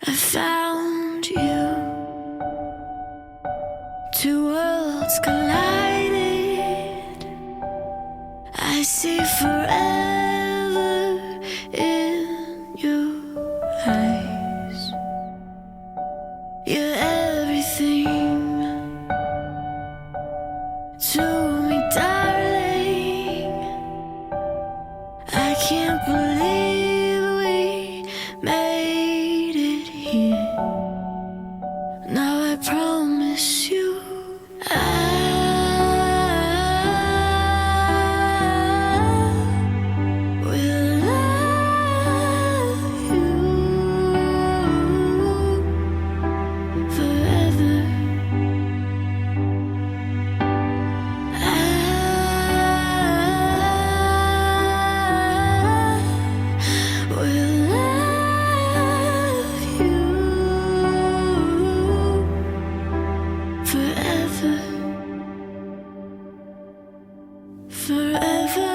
I found you. Two worlds collided. I see forever in your eyes. You're everything to me, darling. I can't believe we made it here. Now I promise you I will love you forever. I will love you forever, forever,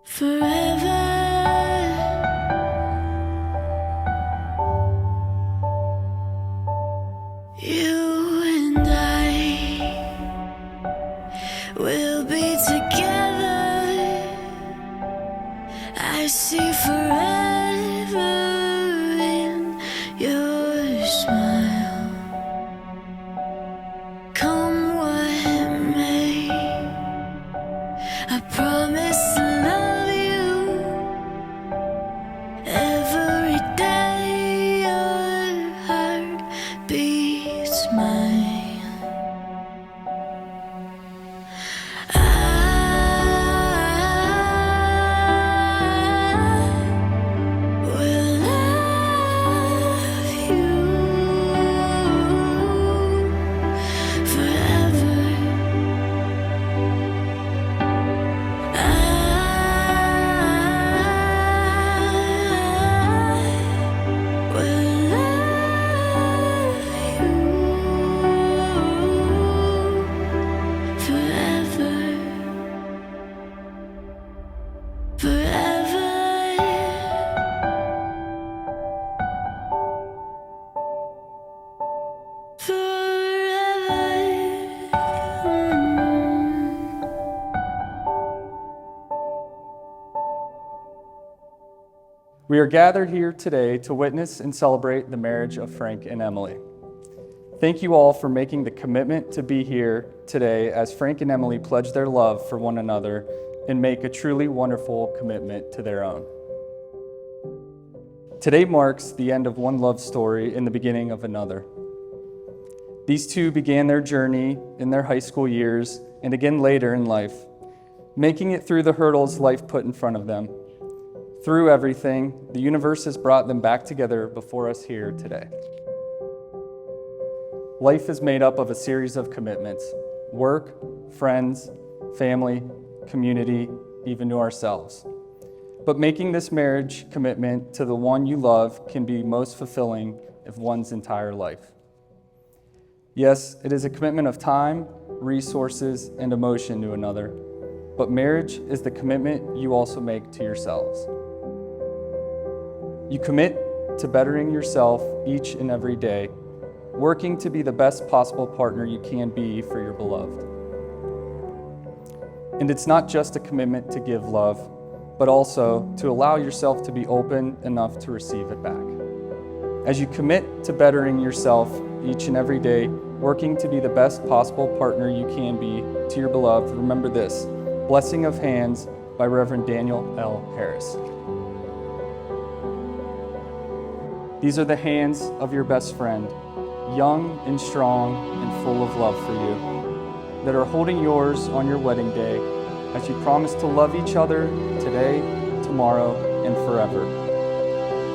forever. You and I will be together. I see forever in your smile. Come what may, I promise to love you every day. Your heart beats mine. I will love you forever. I will love you forever, forever, forever. We are gathered here today to witness and celebrate the marriage of Frank and Emily. Thank you all for making the commitment to be here today as Frank and Emily pledge their love for one another and make a truly wonderful commitment to their own. Today marks the end of one love story and the beginning of another. These two began their journey in their high school years and again later in life, making it through the hurdles life put in front of them. Through everything, the universe has brought them back together before us here today. Life is made up of a series of commitments: work, friends, family, community, even to ourselves. But making this marriage commitment to the one you love can be most fulfilling of one's entire life. Yes, it is a commitment of time, resources, and emotion to another, but marriage is the commitment you also make to yourselves. You commit to bettering yourself each and every day, working to be the best possible partner you can be for your beloved. And it's not just a commitment to give love, but also to allow yourself to be open enough to receive it back. As you commit to bettering yourself each and every day, working to be the best possible partner you can be to your beloved, remember this: Blessing of Hands by Reverend Daniel L. Harris. These are the hands of your best friend, young and strong and full of love for you, that are holding yours on your wedding day as you promise to love each other today, tomorrow, and forever.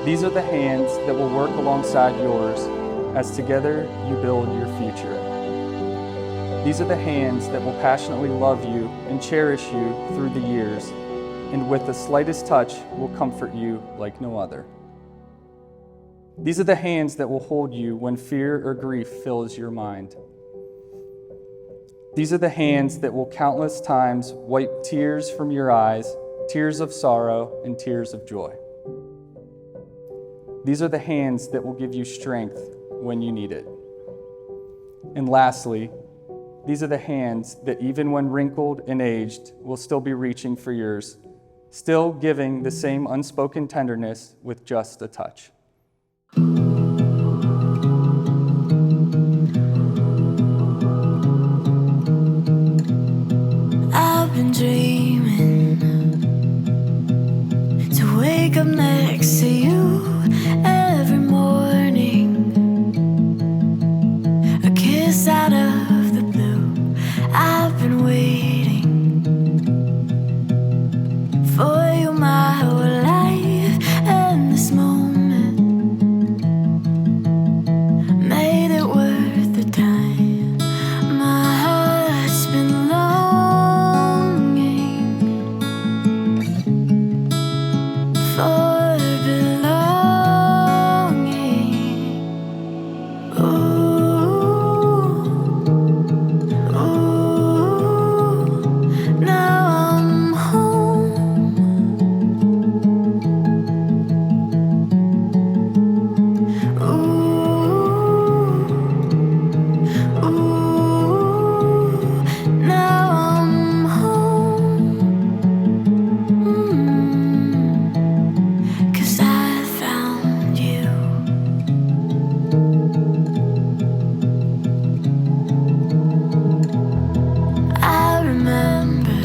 These are the hands that will work alongside yours as together you build your future. These are the hands that will passionately love you and cherish you through the years, and with the slightest touch will comfort you like no other. These are the hands that will hold you when fear or grief fills your mind. These are the hands that will countless times wipe tears from your eyes, tears of sorrow and tears of joy. These are the hands that will give you strength when you need it. And lastly, these are the hands that even when wrinkled and aged will still be reaching for yours, still giving the same unspoken tenderness with just a touch. I've been dreaming to wake up next to you every morning. A kiss out of the blue. I've been waiting for you my whole life, and this moment made it worth the time. My heart's been longing for belonging. Now I'm home. Now I'm home. 'Cause I found you. I remember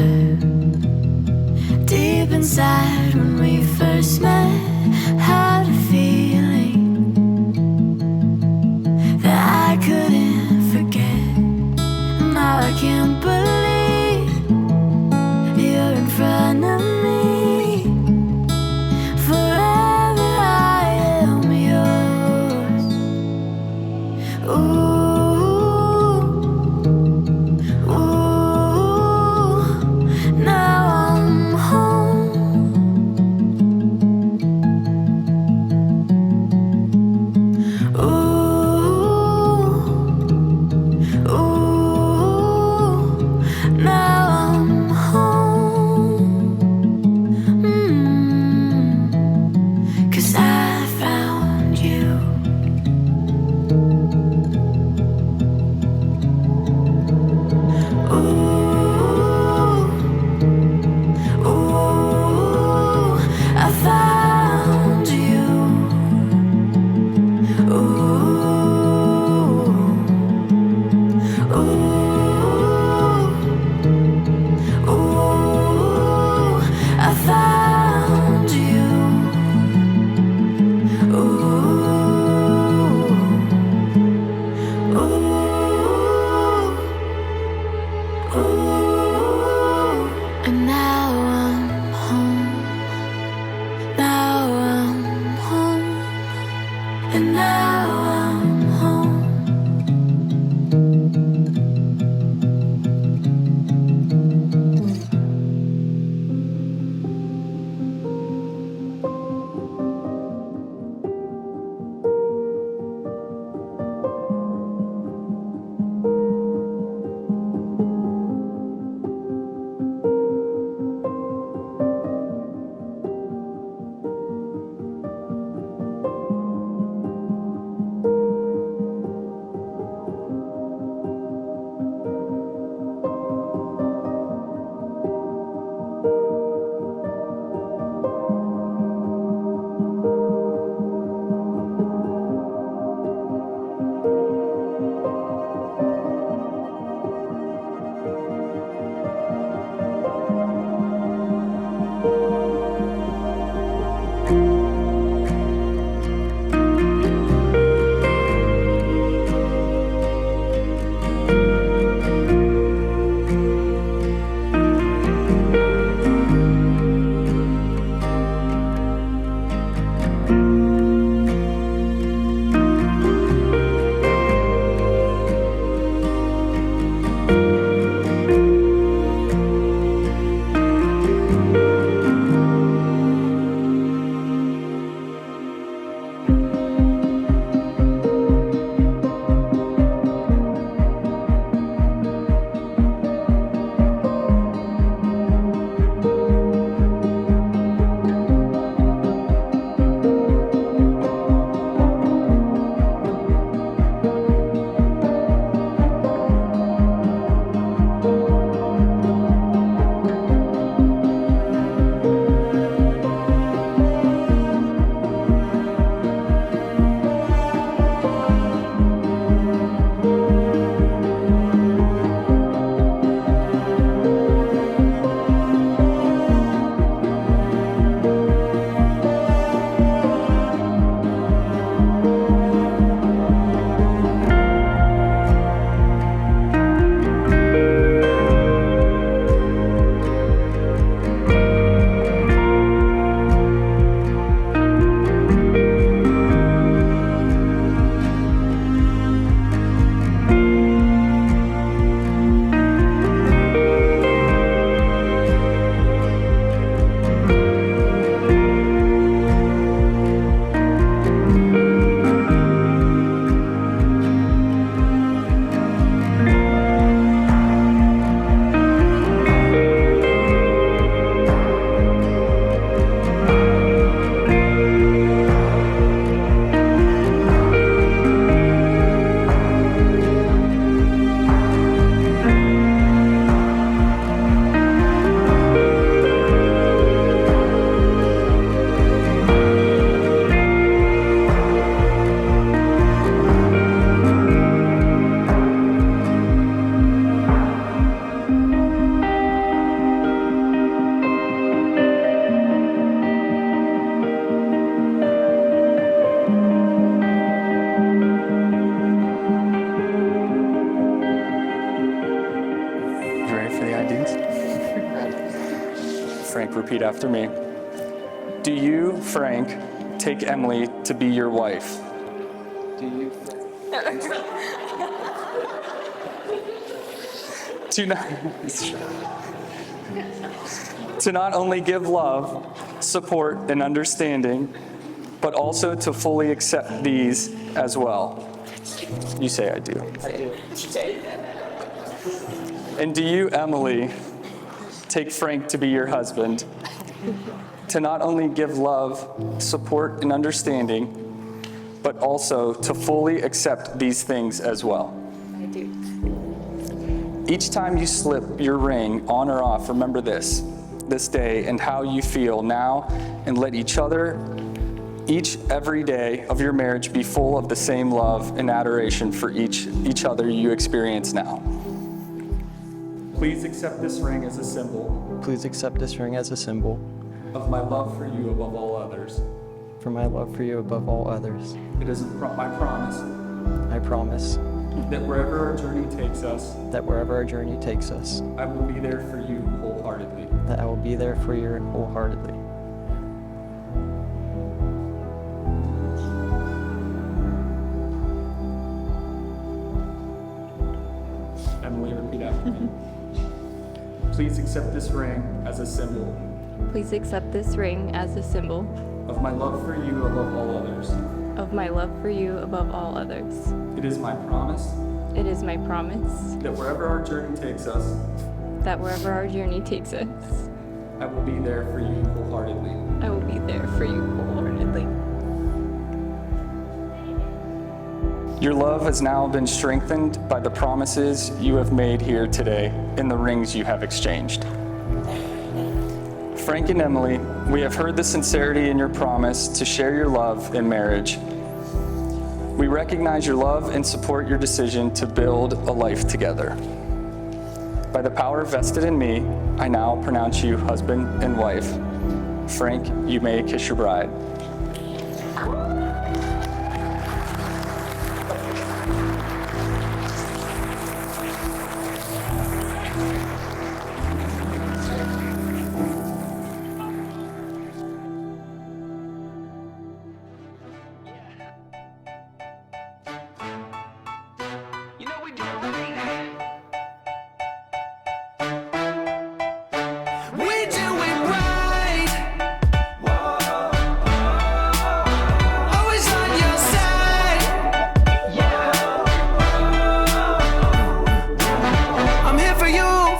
deep inside when we first met, had a feeling that I couldn't forget. Now I can't believe you're in front of me. Forever I am yours. Now I'm home. Frank, repeat after me. Do you, Frank, take Emily to be your wife? Do you, to not only give love, support, and understanding, but also to fully accept these as well? You say, I do. I do. And do you, Emily, take Frank to be your husband, to not only give love, support, and understanding, but also to fully accept these things as well? I do. Each time you slip your ring on or off, remember this day and how you feel now, and let every day of your marriage be full of the same love and adoration for each other you experience now. Please accept this ring as a symbol Please accept this ring as a symbol of my love for you above all others. for my love for you above all others. It is my promise I promise that wherever our journey takes us, that wherever our journey takes us, I will be there for you wholeheartedly. that I will be there for you wholeheartedly. Emily, repeat after me. Please accept this ring as a symbol Please accept this ring as a symbol of my love for you above all others. of my love for you above all others. It is my promise It is my promise that wherever our journey takes us, that wherever our journey takes us, I will be there for you wholeheartedly. I will be there for you wholeheartedly. Your love has now been strengthened by the promises you have made here today and the rings you have exchanged. Frank and Emily, we have heard the sincerity in your promise to share your love in marriage. We recognize your love and support your decision to build a life together. By the power vested in me, I now pronounce you husband and wife. Frank, you may kiss your bride.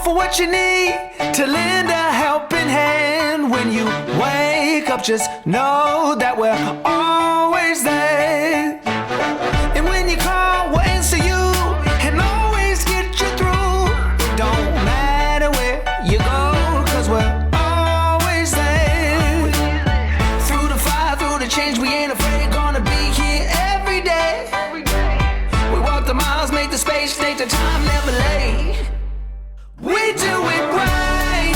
What you need to lend a helping hand when you wake up, just know that we're always there. And when you call, we'll answer you and always get you through. Don't matter where you go, cause we're always there. Through the fire, through the change, we ain't afraid, gonna be here every day. We walk the miles, make the space, take the time, never late. We do it right.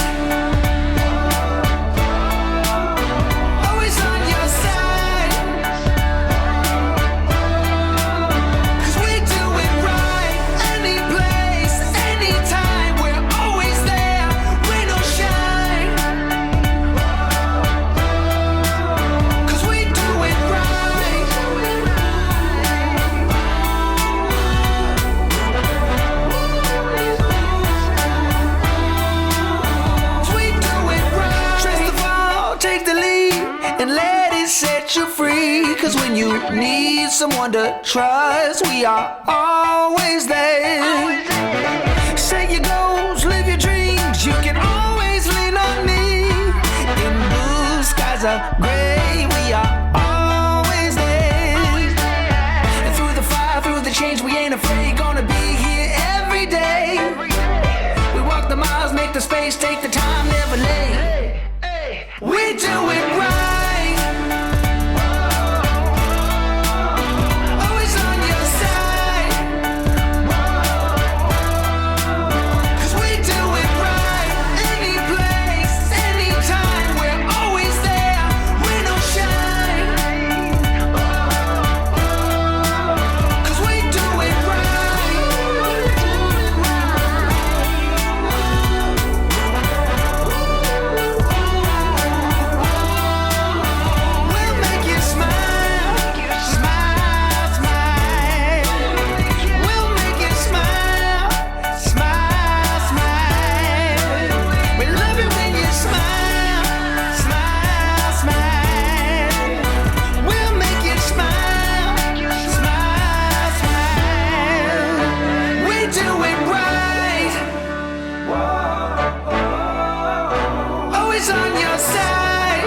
Always on your side. 'Cause we do it right. Any place, anytime, we're always there. Rain or shine. 'Cause we do it right. Take the lead and let it set you free. Cause when you need someone to trust, we are always there. Set your goals, live your dreams, you can always lean on me. In blue skies are gray, we are always there. And through the fire, through the change, we ain't afraid, gonna be here every day. We walk the miles, make the space, take the time, never late. We do it right. Always on your side. 'Cause we do it right. Any place, anytime, we're always there. always on your side.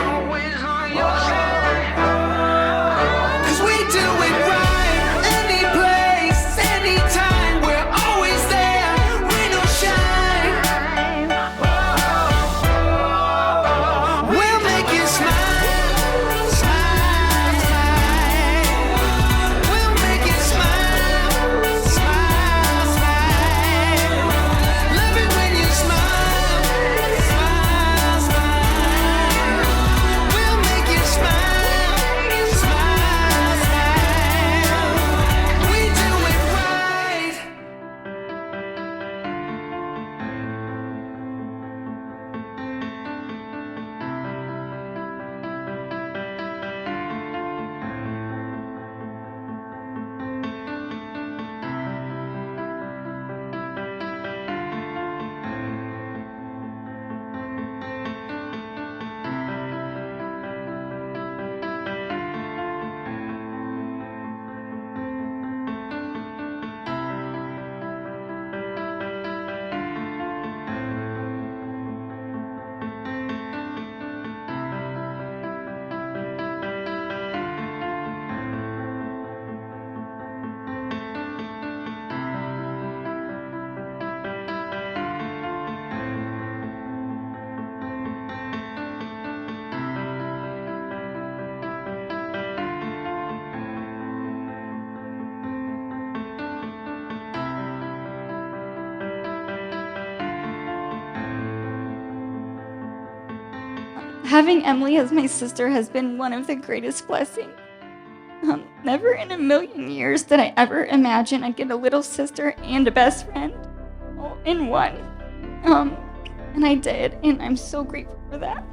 'Cause we do it right. Any place, anytime, we're always there. Rain or shine. We'll make you smile, smile, smile. We'll make you smile, smile, smile. Love it when you smile, smile, smile. We'll make you smile, smile, smile. We do it right. Having Emily as my sister has been one of the greatest blessings. Never in a million years did I ever imagine I'd get a little sister and a best friend all in one. And I did, and I'm so grateful for that.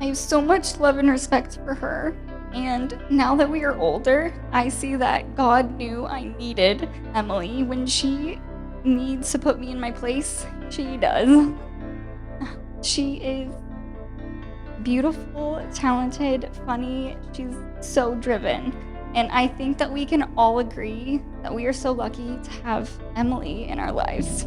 I have so much love and respect for her, and now that we are older, I see that God knew I needed Emily. When she needs to put me in my place, she does. She is beautiful, talented, funny. She's so driven. And I think that we can all agree that we are so lucky to have Emily in our lives.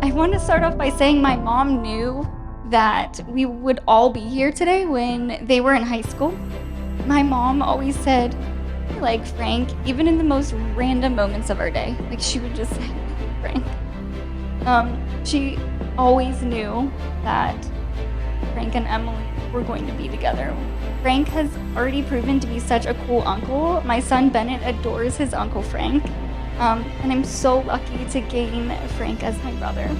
I want to start off by saying my mom knew that we would all be here today when they were in high school. My mom always said, "I like Frank," even in the most random moments of our day. Like, she would just say, Frank. She always knew that Frank and Emily were going to be together. Frank has already proven to be such a cool uncle. My son Bennett adores his Uncle Frank. And I'm so lucky to gain Frank as my brother.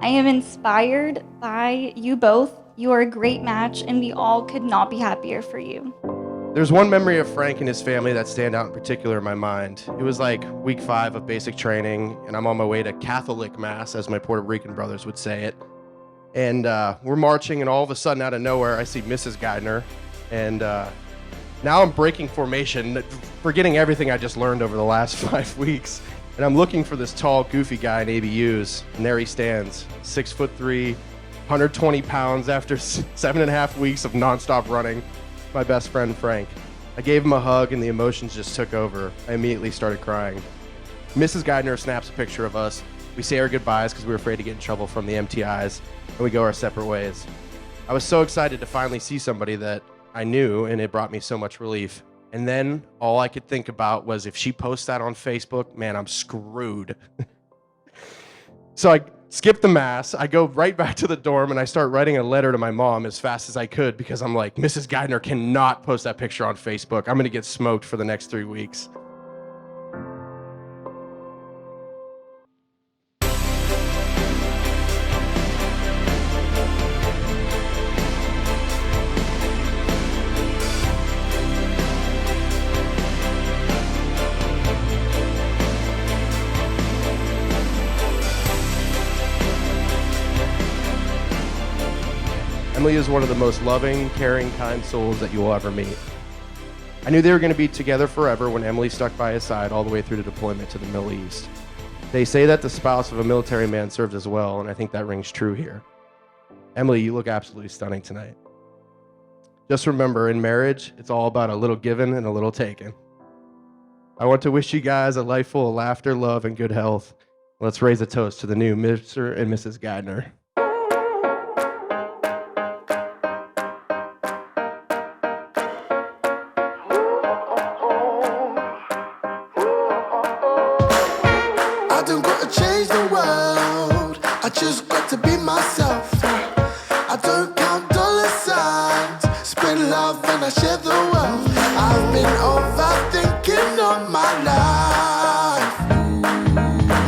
I am inspired by you both. You are a great match, and we all could not be happier for you. There's one memory of Frank and his family that stand out in particular in my mind. It was like week 5 of basic training, and I'm on my way to Catholic Mass, as my Puerto Rican brothers would say it. And we're marching, and all of a sudden, out of nowhere, I see Mrs. Geithner. And now I'm breaking formation, forgetting everything I just learned over the last 5 weeks. And I'm looking for this tall, goofy guy in ABUs, and there he stands, 6'3", 120 pounds after 7.5 weeks of nonstop running. My best friend, Frank. I gave him a hug and the emotions just took over. I immediately started crying. Mrs. Geithner snaps a picture of us. We say our goodbyes because we were afraid to get in trouble from the MTIs, and we go our separate ways. I was so excited to finally see somebody that I knew, and it brought me so much relief. And then all I could think about was, if she posts that on Facebook, man, I'm screwed. So I skip the mass, I go right back to the dorm, and I start writing a letter to my mom as fast as I could, because I'm like, Mrs. Geithner cannot post that picture on Facebook. I'm gonna get smoked for the next 3 weeks. Emily is one of the most loving, caring, kind souls that you will ever meet. I knew they were going to be together forever when Emily stuck by his side all the way through the deployment to the Middle East. They say that the spouse of a military man serves as well, and I think that rings true here. Emily, you look absolutely stunning tonight. Just remember, in marriage, it's all about a little giving and a little taking. I want to wish you guys a life full of laughter, love, and good health. Let's raise a toast to the new Mr. and Mrs. Geithner. I don't gotta change the world, I just got to be myself. I don't count dollar signs, spread love and I share the wealth. I've been overthinking all my life.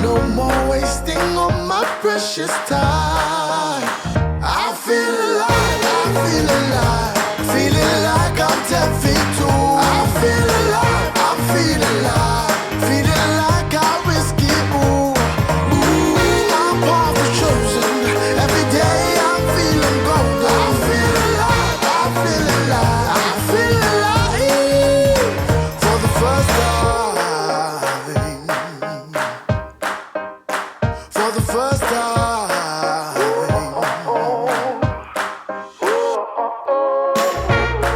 No more wasting all my precious time. I feel alive, feeling like I'm 10 feet tall. I feel alive, I'm feeling alive, feeling like I risk it all. I'm part of chosen, every day I'm feeling gold. I feel alive, I feel alive, I feel alive for the first time. For the first time.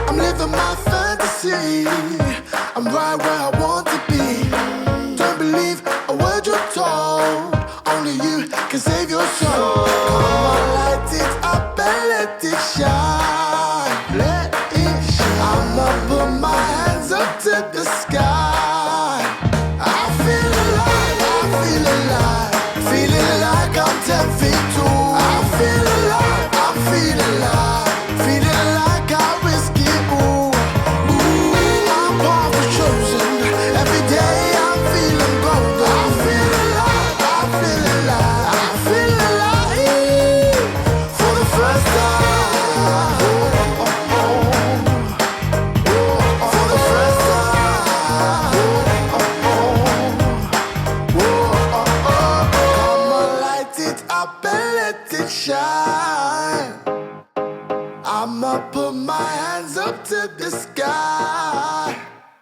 I'm living my fantasy, I'm right where I want to be. Don't believe a word you're told, only you can save your soul. Come on, light it up and let it shine. Let it shine. I'ma put my hands up to the sky. I feel alive, feeling like I'm 10 feet tall. I feel alive, I'm feeling alive, feeling like I risk it all. I'm part of chosen, every day I'm feeling gold. I feel alive, I feel alive, I feel alive for the first time. For the first time. Come on, light it up and let it shine. I'ma put my hands up to the sky.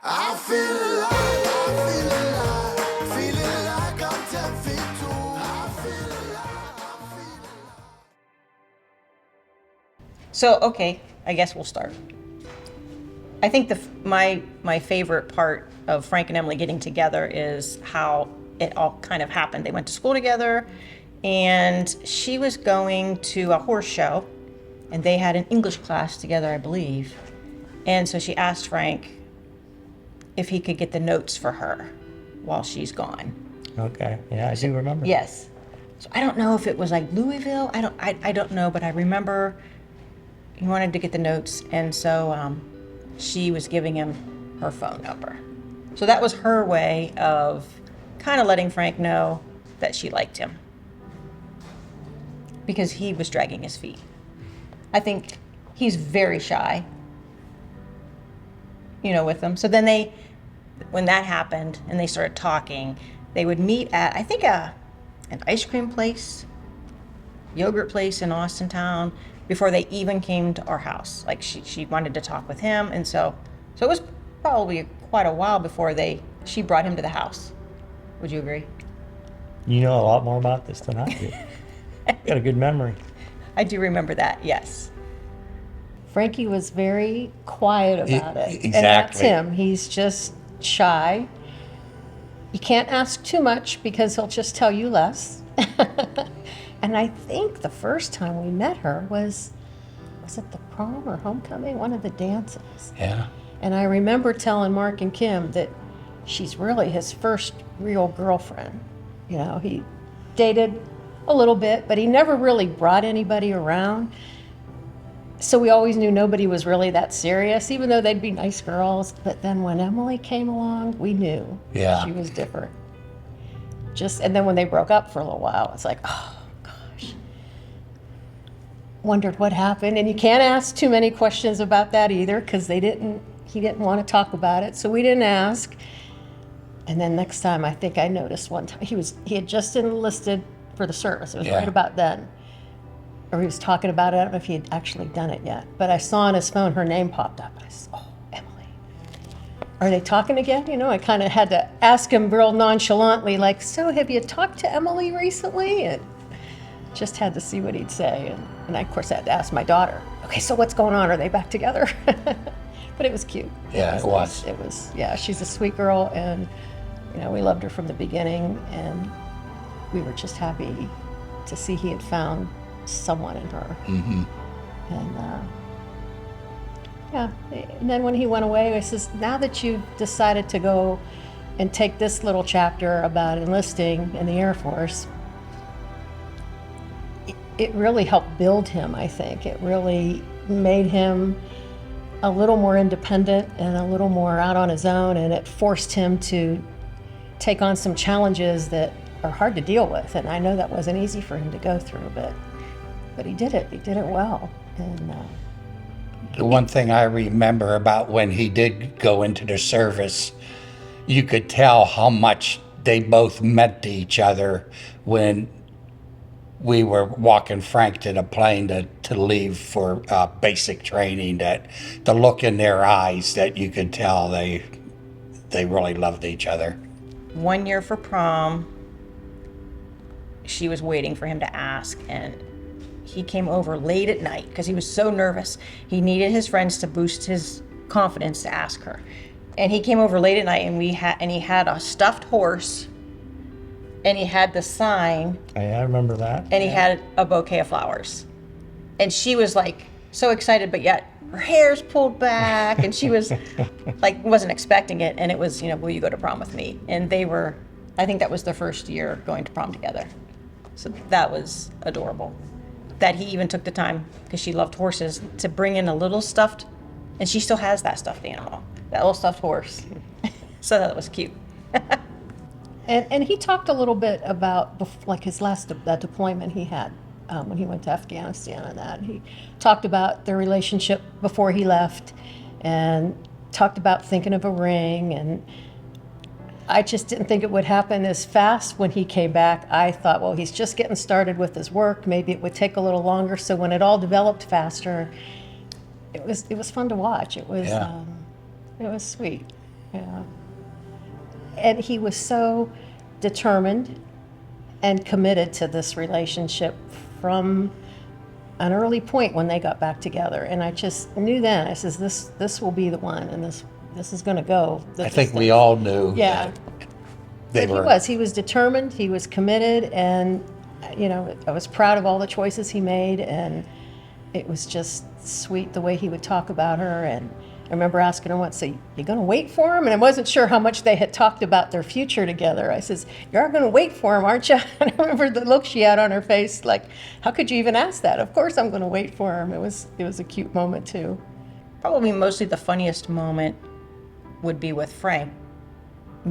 I feel alive, feeling like I'm 10 feet tall. I feel alive, I'm feeling alive. So, okay, I guess we'll start. I think my favorite part of Frank and Emily getting together is how it all kind of happened. They went to school together, and she was going to a horse show, and they had an English class together, I believe. And so she asked Frank if he could get the notes for her while she's gone. Okay, yeah, I do remember. Yes. So I don't know if it was like Louisville. I don't know, but I remember he wanted to get the notes, and so she was giving him her phone number. So that was her way of kind of letting Frank know that she liked him, because he was dragging his feet. I think he's very shy, with them. So then when that happened and they started talking, they would meet at, I think, an ice cream place, yogurt place in Austintown, before they even came to our house. Like she wanted to talk with him, and so it was probably quite a while before she brought him to the house. Would you agree? You know a lot more about this than I do. Got a good memory. I do remember that, yes. Frankie was very quiet about it. Exactly. And that's him. He's just shy. You can't ask too much because he'll just tell you less. And I think the first time we met her was it the prom or homecoming? One of the dances. Yeah. And I remember telling Mark and Kim that she's really his first real girlfriend. He dated a little bit, but he never really brought anybody around. So we always knew nobody was really that serious, even though they'd be nice girls. But then when Emily came along, we knew she was different. And then when they broke up for a little while, it's like, oh gosh. Wondered what happened. And you can't ask too many questions about that either, because he didn't want to talk about it, so we didn't ask. And then next time, I think I noticed one time, he had just enlisted for the service. It was right about then. or he was talking about it. I don't know if he had actually done it yet, but I saw on his phone her name popped up. I said, "Oh, Emily, are they talking again?" You know, I kind of had to ask him real nonchalantly, like, "So have you talked to Emily recently?" And just had to see what he'd say. And I, of course, had to ask my daughter, "Okay, so what's going on? Are they back together?" But it was cute. Yeah, it was. It was, yeah, she's a sweet girl, and, you know, we loved her from the beginning, and we were just happy to see he had found someone in her. Mm-hmm. And yeah, and then when he went away, I says, "Now that you've decided to go and take this little chapter about enlisting in the Air Force," it really helped build him, I think. It really made him a little more independent and a little more out on his own, and it forced him to take on some challenges that are hard to deal with. And I know that wasn't easy for him to go through, but he did it. He did it well. And The one thing I remember about when he did go into the service, you could tell how much they both meant to each other when we were walking Frank to the plane to leave for basic training, that the look in their eyes that you could tell they really loved each other. 1 year for prom, she was waiting for him to ask, and he came over late at night because he was so nervous. He needed his friends to boost his confidence to ask her. And he came over late at night, and he had a stuffed horse, and he had the sign, Yeah, I remember that. and he had a bouquet of flowers. And she was like so excited, but yet her hair's pulled back, and she was like, wasn't expecting it. And it was, you know, "Will you go to prom with me?" And they were, I think that was their first year going to prom together. So that was adorable. That he even took the time, because she loved horses, to bring in a little stuffed, and she still has that stuffed animal, that little stuffed horse. So that was cute. And he talked a little bit about like his last that deployment he had when he went to Afghanistan, and that he talked about their relationship before he left, and talked about thinking of a ring. And I just didn't think it would happen as fast when he came back. I thought, well, he's just getting started with his work. Maybe it would take a little longer. So when it all developed faster, it was fun to watch. It was it was sweet. Yeah. And he was so determined and committed to this relationship from an early point when they got back together. And I just knew then, I says, this will be the one, and this is going to go. I think we all knew. Yeah. that He was determined, he was committed, and, you know, I was proud of all the choices he made, and it was just sweet the way he would talk about her. And I remember asking him once, "So you going to wait for him?" And I wasn't sure how much they had talked about their future together. I says, "You're going to wait for him, aren't you?" And I remember the look she had on her face, like, how could you even ask that? Of course I'm going to wait for him. It was a cute moment too. Probably mostly the funniest moment would be with Frank,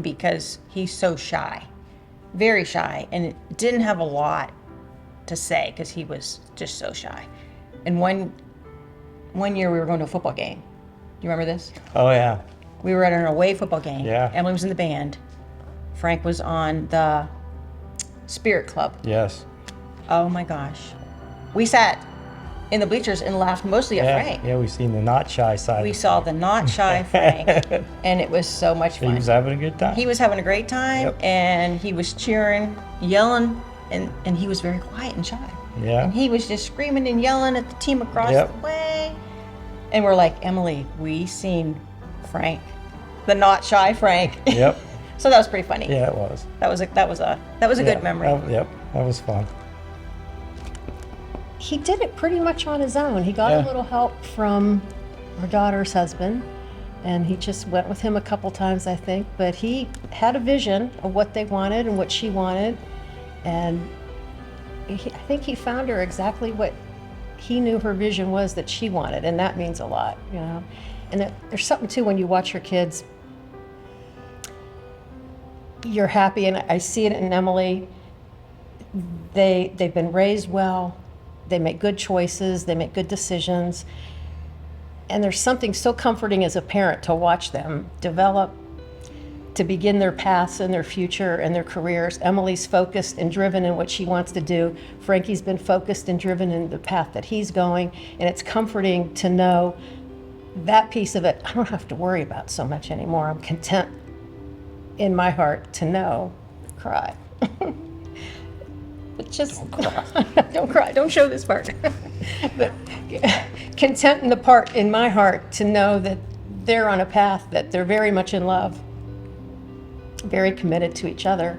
because he's so shy, very shy, and didn't have a lot to say because he was just so shy. And one year we were going to a football game. Do you remember this? Oh, yeah. We were at an away football game. Yeah. Emily was in the band. Frank was on the Spirit Club. Yes. Oh my gosh. We sat in the bleachers and laughed mostly at Frank. Yeah, we've seen the not shy side. We saw the not shy Frank, and it was so much fun. He was having a good time. He was having a great time, Yep. and he was cheering, yelling, and he was very quiet and shy. Yeah. And he was just screaming and yelling at the team across Yep. the way. And we're like, "Emily, we seen Frank, the not shy Frank." Yep. So that was pretty funny. Yeah, it was. That was a good memory. Yep, that was fun. He did it pretty much on his own. He got a little help from our daughter's husband, and he just went with him a couple times, I think. But he had a vision of what they wanted and what she wanted, and I think he found her exactly what he knew her vision was that she wanted, and that means a lot, you know. And there's something too when you watch your kids, you're happy, and I see it in Emily. They've been raised well. They make good choices. They make good decisions. And there's something so comforting as a parent to watch them develop to begin their paths and their future and their careers. Emily's focused and driven in what she wants to do. Frankie's been focused and driven in the path that he's going, and it's comforting to know that piece of it I don't have to worry about so much anymore. I'm content in my heart to know. Cry. But just don't cry. Don't show this part. But content in my heart to know that they're on a path that they're very much in love, very committed to each other,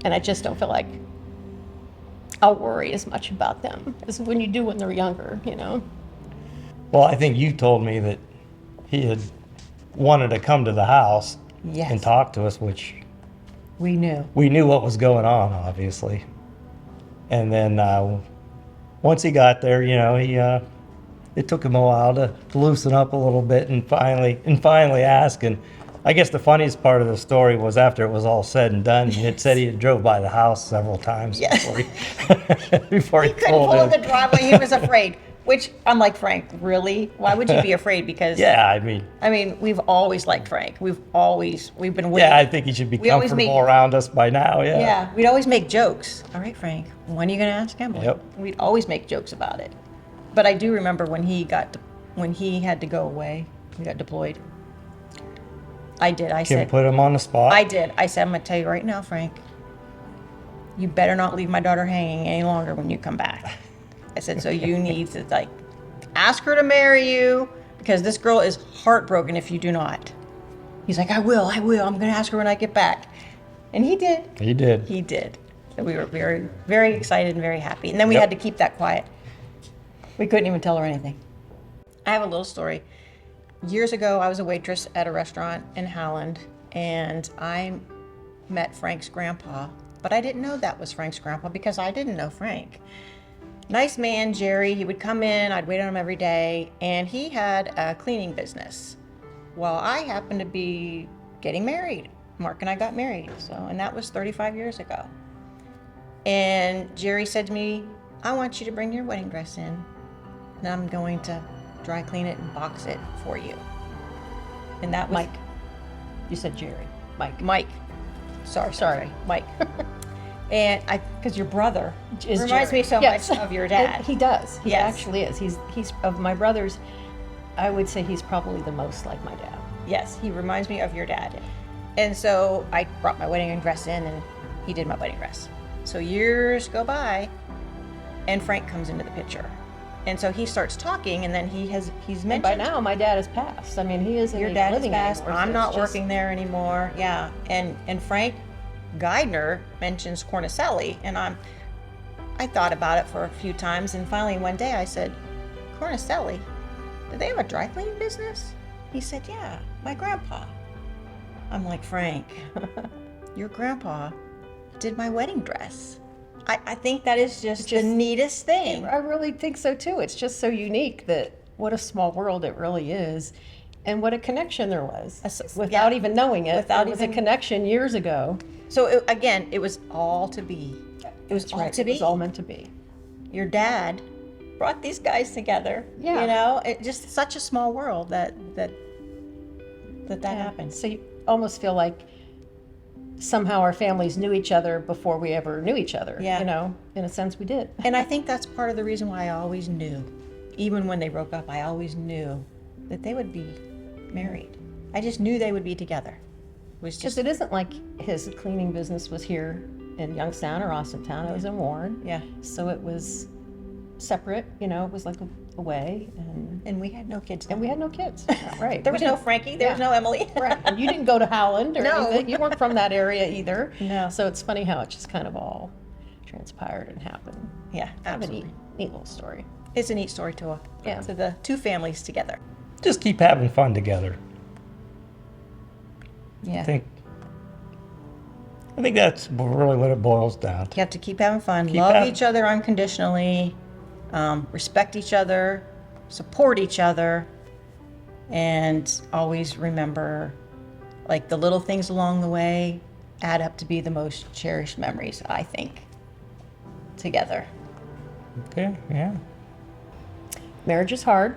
and I just don't feel like I'll worry as much about them as when you do when they're younger, you know. Well, I think you told me that he had wanted to come to the house Yes. and talk to us, which We knew. we knew what was going on, obviously. And then once he got there, you know, it took him a while to loosen up a little bit and finally ask. And I guess the funniest part of the story was after it was all said and done, he had said he had drove by the house several times before he Couldn't pulled pull in in. the driveway. He was afraid. Which I'm like, Frank, really? Why would you be afraid? Because Yeah, I mean, we've always liked Frank. We've been waiting. yeah, I think he should be We always comfortable make- around us by now. Yeah. Yeah, we'd always make jokes. All right, Frank, when are you going to ask Emily? Yep. We'd always make jokes about it. But I do remember when he had to go away, we got deployed. I did. I Can said, put him on the spot. I did. I said, I'm going to tell you right now, Frank, you better not leave my daughter hanging any longer when you come back. I said, so you need to, like, ask her to marry you because this girl is heartbroken if you do not. He's like, I will. I'm going to ask her when I get back. And he did. He did. He did. So we were very, very excited and very happy. And then we Yep. had to keep that quiet. We couldn't even tell her anything. I have a little story. Years ago, I was a waitress at a restaurant in Howland, and I met Frank's grandpa, but I didn't know that was Frank's grandpa because I didn't know Frank. Nice man, Jerry. He would come in, I'd wait on him every day, and he had a cleaning business. Well, I happened to be getting married. Mark and I got married, and that was 35 years ago. And Jerry said to me, I want you to bring your wedding dress in, and I'm going to dry clean it and box it for you. And that was Mike. You said Jerry. Mike. Mike. Sorry, Mike. And because your brother reminds me so Yes. much of your dad. He does. He Yes. actually is. He's of my brothers, I would say he's probably the most like my dad. Yes, he reminds me of your dad. And so I brought my wedding dress in, and he did my wedding dress. So years go by, and Frank comes into the picture. And so he starts talking, and then he's mentioned. And by now, my dad has passed. I mean, he isn't Your even dad is living passed. anymore. so I'm it's not just- working there anymore. Yeah, and Frank Geidner mentions Cornicelli, and I thought about it for a few times, and finally one day I said, Cornicelli, do they have a dry cleaning business? He said, yeah, my grandpa. I'm like, Frank, your grandpa did my wedding dress. I think that is just the neatest thing. I really think so too. It's just so unique that what a small world it really is, and what a connection there was without even knowing it. Without there was even- a connection years ago. So again, it was all to be. It was That's all right. to It be. was all meant to be. Your dad brought these guys together. Yeah. You know, it just such a small world that Yeah. happened. So you almost feel like somehow our families knew each other before we ever knew each other. Yeah. You know, in a sense, we did. And I think that's part of the reason why I always knew, even when they broke up, I always knew that they would be married. I just knew they would be together. It was Because just, it isn't like his cleaning business was here in Youngstown or Austintown. It was in Warren. yeah. So it was separate. You know, it was like away, And we had no kids. and we had no kids. Right. There We was no didn't- Frankie. There was yeah. no Emily. Right. And you didn't go to Howland or No. anything. You weren't from that area either. No. So it's funny how it just kind of all transpired and happened. Yeah, Kind of a absolutely. neat little story. It's a neat story to Yeah. to the two families together. Just keep having fun together. Yeah. I think that's really what it boils down to. You have to keep having fun, Keep love having- each other unconditionally, respect each other, support each other, and always remember, like, the little things along the way add up to be the most cherished memories, I think, together. Okay, yeah. Marriage is hard.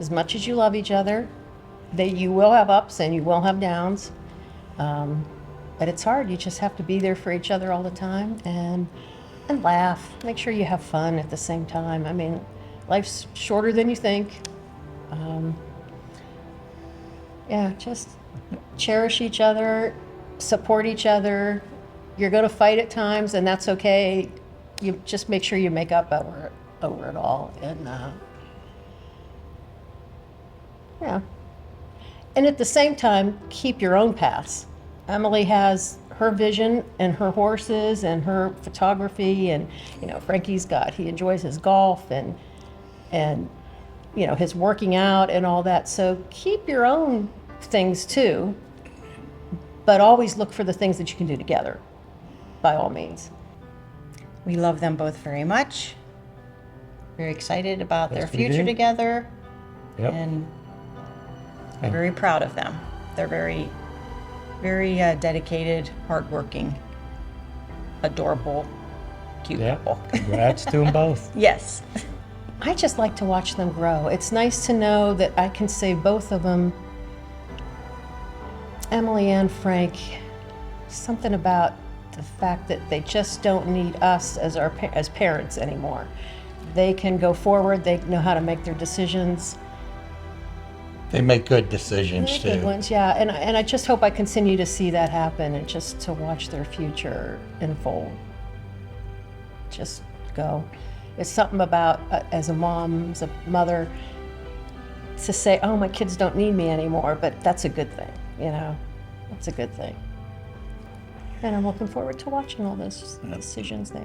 As much as you love each other, you will have ups and you will have downs. But it's hard. You just have to be there for each other all the time and laugh. Make sure you have fun at the same time. I mean, life's shorter than you think. Yeah, just cherish each other, support each other. You're going to fight at times, and that's okay. You just make sure you make up over it all. And yeah. And at the same time, keep your own paths. Emily has her vision and her horses and her photography, and Frankie's he enjoys his golf and his working out and all that. So keep your own things too, but always look for the things that you can do together, by all means. We love them both very much. Very excited about their Yes, we future do. together. Yep. And very proud of them. They're very, very dedicated, hardworking, adorable, cute people. Congrats to them both. Yes. I just like to watch them grow. It's nice to know that I can say both of them, Emily and Frank, something about the fact that they just don't need us as parents anymore. They can go forward. They know how to make their decisions. They make good decisions They're too. good ones, yeah. And I just hope I continue to see that happen and just to watch their future unfold. Just go. It's something about, as a mom, as a mother, to say, oh, my kids don't need me anymore, but that's a good thing, That's a good thing. And I'm looking forward to watching all those decisions they